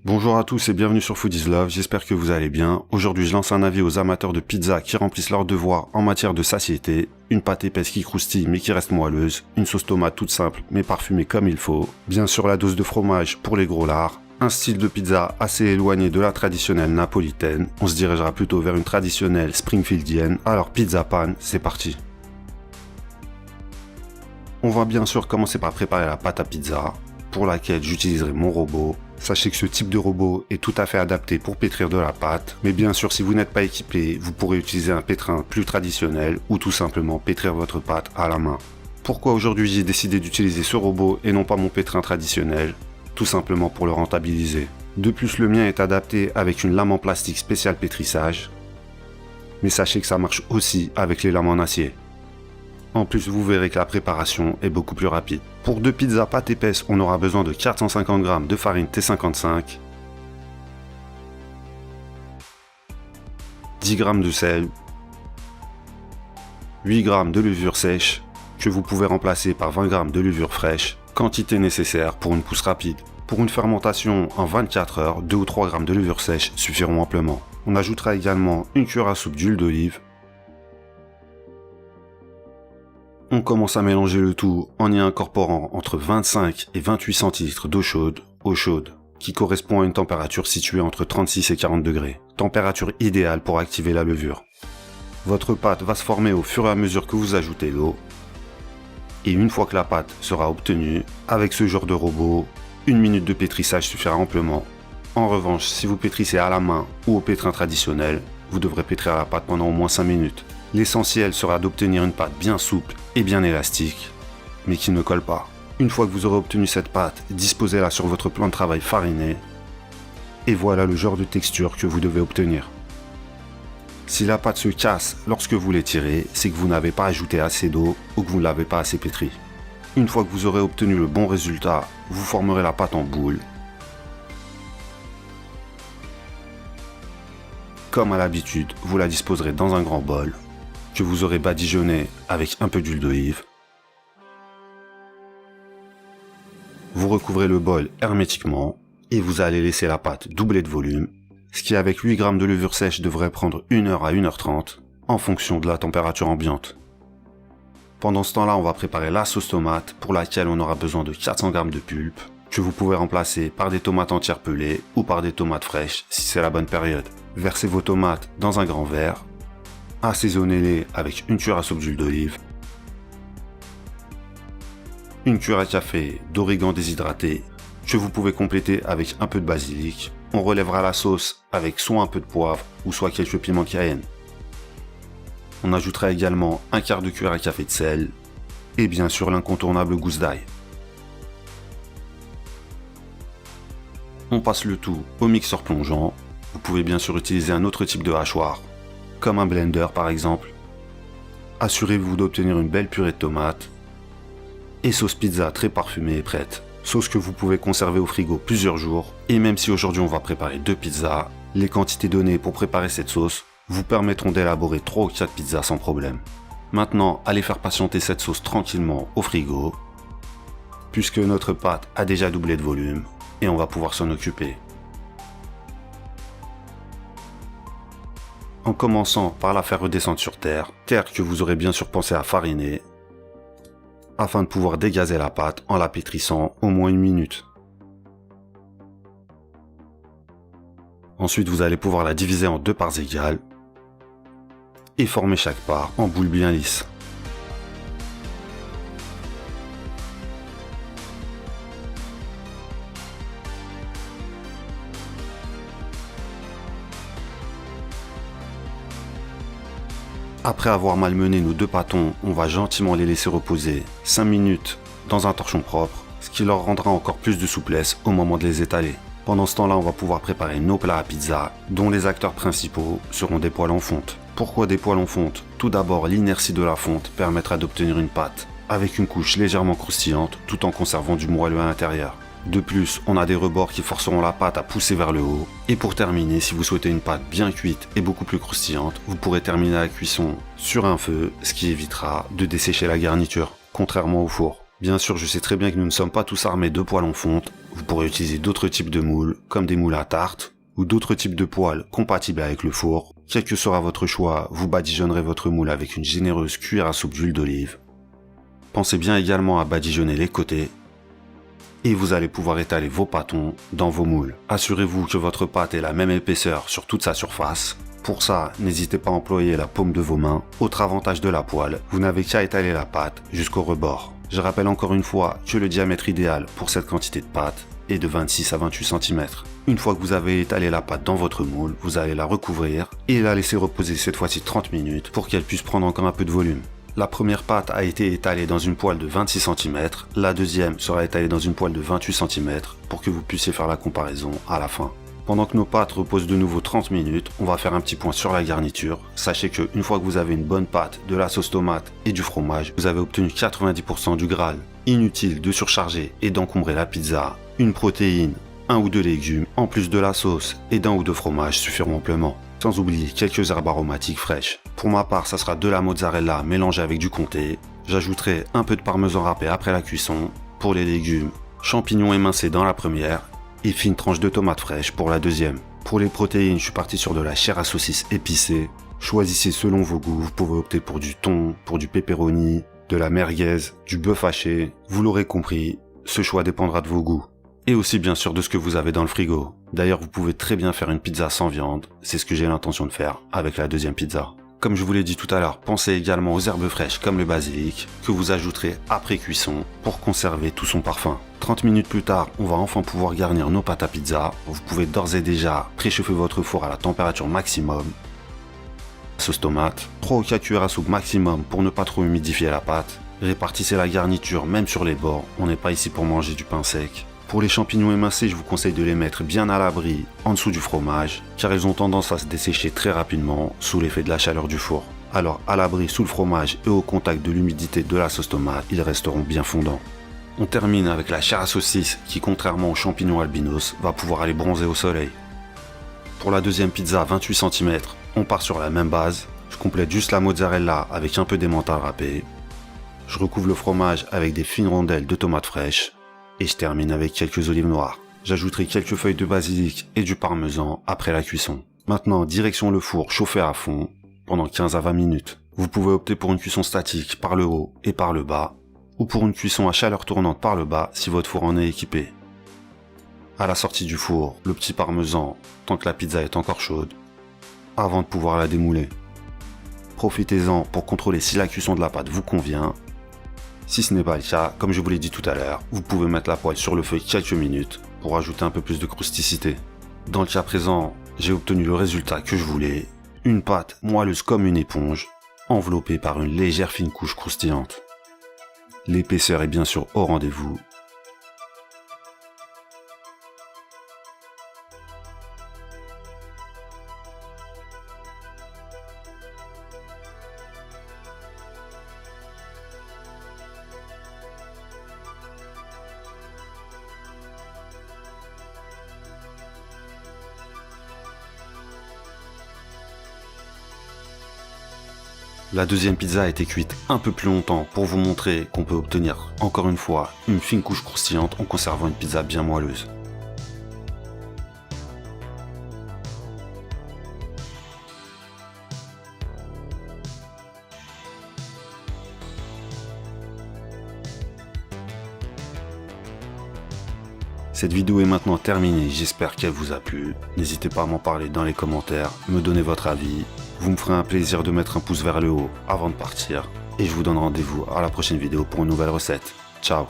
Bonjour à tous et bienvenue sur Food is Love, j'espère que vous allez bien. Aujourd'hui je lance un avis aux amateurs de pizza qui remplissent leurs devoirs en matière de satiété, une pâte épaisse qui croustille mais qui reste moelleuse, une sauce tomate toute simple mais parfumée comme il faut, bien sûr la dose de fromage pour les gros lards, un style de pizza assez éloigné de la traditionnelle napolitaine, on se dirigera plutôt vers une traditionnelle springfieldienne, alors pizza pan, c'est parti. On va bien sûr commencer par préparer la pâte à pizza, pour laquelle j'utiliserai mon robot. Sachez que ce type de robot est tout à fait adapté pour pétrir de la pâte, mais bien sûr si vous n'êtes pas équipé, vous pourrez utiliser un pétrin plus traditionnel ou tout simplement pétrir votre pâte à la main. Pourquoi aujourd'hui j'ai décidé d'utiliser ce robot et non pas mon pétrin traditionnel? Tout simplement pour le rentabiliser. De plus le mien est adapté avec une lame en plastique spéciale pétrissage, mais sachez que ça marche aussi avec les lames en acier. En plus, vous verrez que la préparation est beaucoup plus rapide. Pour 2 pizzas pâte épaisse, on aura besoin de 450 g de farine T55, 10 g de sel, 8 g de levure sèche, que vous pouvez remplacer par 20 g de levure fraîche, quantité nécessaire pour une pousse rapide. Pour une fermentation en 24 heures, 2 ou 3 g de levure sèche suffiront amplement. On ajoutera également une cuillère à soupe d'huile d'olive. On commence à mélanger le tout en y incorporant entre 25 et 28 centilitres d'eau chaude, qui correspond à une température située entre 36 et 40 degrés. Température idéale pour activer la levure. Votre pâte va se former au fur et à mesure que vous ajoutez l'eau. Et une fois que la pâte sera obtenue, avec ce genre de robot, 1 minute de pétrissage suffira amplement. En revanche, si vous pétrissez à la main ou au pétrin traditionnel, vous devrez pétrir la pâte pendant au moins 5 minutes. L'essentiel sera d'obtenir une pâte bien souple et bien élastique, mais qui ne colle pas. Une fois que vous aurez obtenu cette pâte, disposez-la sur votre plan de travail fariné, et voilà le genre de texture que vous devez obtenir. Si la pâte se casse lorsque vous l'étirez, c'est que vous n'avez pas ajouté assez d'eau ou que vous ne l'avez pas assez pétrie. Une fois que vous aurez obtenu le bon résultat, vous formerez la pâte en boule. Comme à l'habitude, vous la disposerez dans un grand bol, que vous aurez badigeonné avec un peu d'huile d'olive. Vous recouvrez le bol hermétiquement et vous allez laisser la pâte doubler de volume, ce qui avec 8 g de levure sèche devrait prendre 1 heure à 1h30 en fonction de la température ambiante. Pendant ce temps-là, on va préparer la sauce tomate pour laquelle on aura besoin de 400 g de pulpe que vous pouvez remplacer par des tomates entières pelées ou par des tomates fraîches si c'est la bonne période. Versez vos tomates dans un grand verre. Assaisonnez-les avec une cuillère à soupe d'huile d'olive, une cuillère à café d'origan déshydraté que vous pouvez compléter avec un peu de basilic. On relèvera la sauce avec soit un peu de poivre ou soit quelques piments cayenne. On ajoutera également un quart de cuillère à café de sel et bien sûr l'incontournable gousse d'ail. On passe le tout au mixeur plongeant. Vous pouvez bien sûr utiliser un autre type de hachoir, comme un blender par exemple. Assurez-vous d'obtenir une belle purée de tomates. Et sauce pizza très parfumée est prête. Sauce que vous pouvez conserver au frigo plusieurs jours. Et même si aujourd'hui on va préparer 2 pizzas, les quantités données pour préparer cette sauce vous permettront d'élaborer 3 ou 4 pizzas sans problème. Maintenant, allez faire patienter cette sauce tranquillement au frigo, puisque notre pâte a déjà doublé de volume et on va pouvoir s'en occuper. En commençant par la faire redescendre sur terre que vous aurez bien sûr pensé à fariner, afin de pouvoir dégazer la pâte en la pétrissant au moins 1 minute. Ensuite, vous allez pouvoir la diviser en 2 parts égales et former chaque part en boule bien lisse. Après avoir malmené nos 2 pâtons, on va gentiment les laisser reposer 5 minutes dans un torchon propre, ce qui leur rendra encore plus de souplesse au moment de les étaler. Pendant ce temps-là, on va pouvoir préparer nos plats à pizza, dont les acteurs principaux seront des poêles en fonte. Pourquoi des poêles en fonte? Tout d'abord, l'inertie de la fonte permettra d'obtenir une pâte avec une couche légèrement croustillante tout en conservant du moelleux à l'intérieur. De plus, on a des rebords qui forceront la pâte à pousser vers le haut. Et pour terminer, si vous souhaitez une pâte bien cuite et beaucoup plus croustillante, vous pourrez terminer la cuisson sur un feu, ce qui évitera de dessécher la garniture, contrairement au four. Bien sûr, je sais très bien que nous ne sommes pas tous armés de poêles en fonte. vous pourrez utiliser d'autres types de moules, comme des moules à tarte, ou d'autres types de poêles compatibles avec le four. Quel que sera votre choix, vous badigeonnerez votre moule avec une généreuse cuillère à soupe d'huile d'olive. Pensez bien également à badigeonner les côtés. Et vous allez pouvoir étaler vos pâtons dans vos moules. Assurez-vous que votre pâte ait la même épaisseur sur toute sa surface. Pour ça, n'hésitez pas à employer la paume de vos mains. Autre avantage de la poêle, vous n'avez qu'à étaler la pâte jusqu'au rebord. Je rappelle encore une fois que le diamètre idéal pour cette quantité de pâte est de 26 à 28 cm. Une fois que vous avez étalé la pâte dans votre moule, vous allez la recouvrir et la laisser reposer cette fois-ci 30 minutes pour qu'elle puisse prendre encore un peu de volume. La première pâte a été étalée dans une poêle de 26 cm, la deuxième sera étalée dans une poêle de 28 cm pour que vous puissiez faire la comparaison à la fin. Pendant que nos pâtes reposent de nouveau 30 minutes, on va faire un petit point sur la garniture. Sachez que une fois que vous avez une bonne pâte, de la sauce tomate et du fromage, vous avez obtenu 90% du Graal. Inutile de surcharger et d'encombrer la pizza. Une protéine, un ou deux légumes, en plus de la sauce et d'un ou deux fromages suffiront amplement. Sans oublier quelques herbes aromatiques fraîches. Pour ma part, ça sera de la mozzarella mélangée avec du comté. J'ajouterai un peu de parmesan râpé après la cuisson. Pour les légumes, champignons émincés dans la première et fine tranche de tomates fraîches pour la deuxième. Pour les protéines, je suis parti sur de la chair à saucisse épicée. Choisissez selon vos goûts, vous pouvez opter pour du thon, pour du pepperoni, de la merguez, du bœuf haché. Vous l'aurez compris, ce choix dépendra de vos goûts. Et aussi bien sûr de ce que vous avez dans le frigo. D'ailleurs, vous pouvez très bien faire une pizza sans viande, c'est ce que j'ai l'intention de faire avec la deuxième pizza. Comme je vous l'ai dit tout à l'heure, pensez également aux herbes fraîches comme le basilic, que vous ajouterez après cuisson pour conserver tout son parfum. 30 minutes plus tard, on va enfin pouvoir garnir nos pâtes à pizza. Vous pouvez d'ores et déjà préchauffer votre four à la température maximum. Sauce tomate, 3 ou 4 cuillères à soupe maximum pour ne pas trop humidifier la pâte. Répartissez la garniture même sur les bords, on n'est pas ici pour manger du pain sec. Pour les champignons émincés, je vous conseille de les mettre bien à l'abri en dessous du fromage, car ils ont tendance à se dessécher très rapidement sous l'effet de la chaleur du four. Alors à l'abri sous le fromage et au contact de l'humidité de la sauce tomate, ils resteront bien fondants. On termine avec la chair à saucisse qui, contrairement aux champignons albinos, va pouvoir aller bronzer au soleil. Pour la deuxième pizza 28 cm, on part sur la même base. Je complète juste la mozzarella avec un peu d'emmental râpé. Je recouvre le fromage avec des fines rondelles de tomates fraîches. Et je termine avec quelques olives noires. J'ajouterai quelques feuilles de basilic et du parmesan après la cuisson. Maintenant, direction le four chauffé à fond pendant 15 à 20 minutes. Vous pouvez opter pour une cuisson statique par le haut et par le bas, ou pour une cuisson à chaleur tournante par le bas si votre four en est équipé. À la sortie du four, le petit parmesan tant que la pizza est encore chaude, avant de pouvoir la démouler. Profitez-en pour contrôler si la cuisson de la pâte vous convient. Si ce n'est pas le cas, comme je vous l'ai dit tout à l'heure, vous pouvez mettre la poêle sur le feu quelques minutes pour ajouter un peu plus de crousticité. Dans le cas présent, j'ai obtenu le résultat que je voulais, une pâte moelleuse comme une éponge, enveloppée par une légère fine couche croustillante. L'épaisseur est bien sûr au rendez-vous. La deuxième pizza a été cuite un peu plus longtemps pour vous montrer qu'on peut obtenir, encore une fois, une fine couche croustillante en conservant une pizza bien moelleuse. Cette vidéo est maintenant terminée, j'espère qu'elle vous a plu. N'hésitez pas à m'en parler dans les commentaires, me donner votre avis. Vous me ferez un plaisir de mettre un pouce vers le haut avant de partir. Et je vous donne rendez-vous à la prochaine vidéo pour une nouvelle recette. Ciao!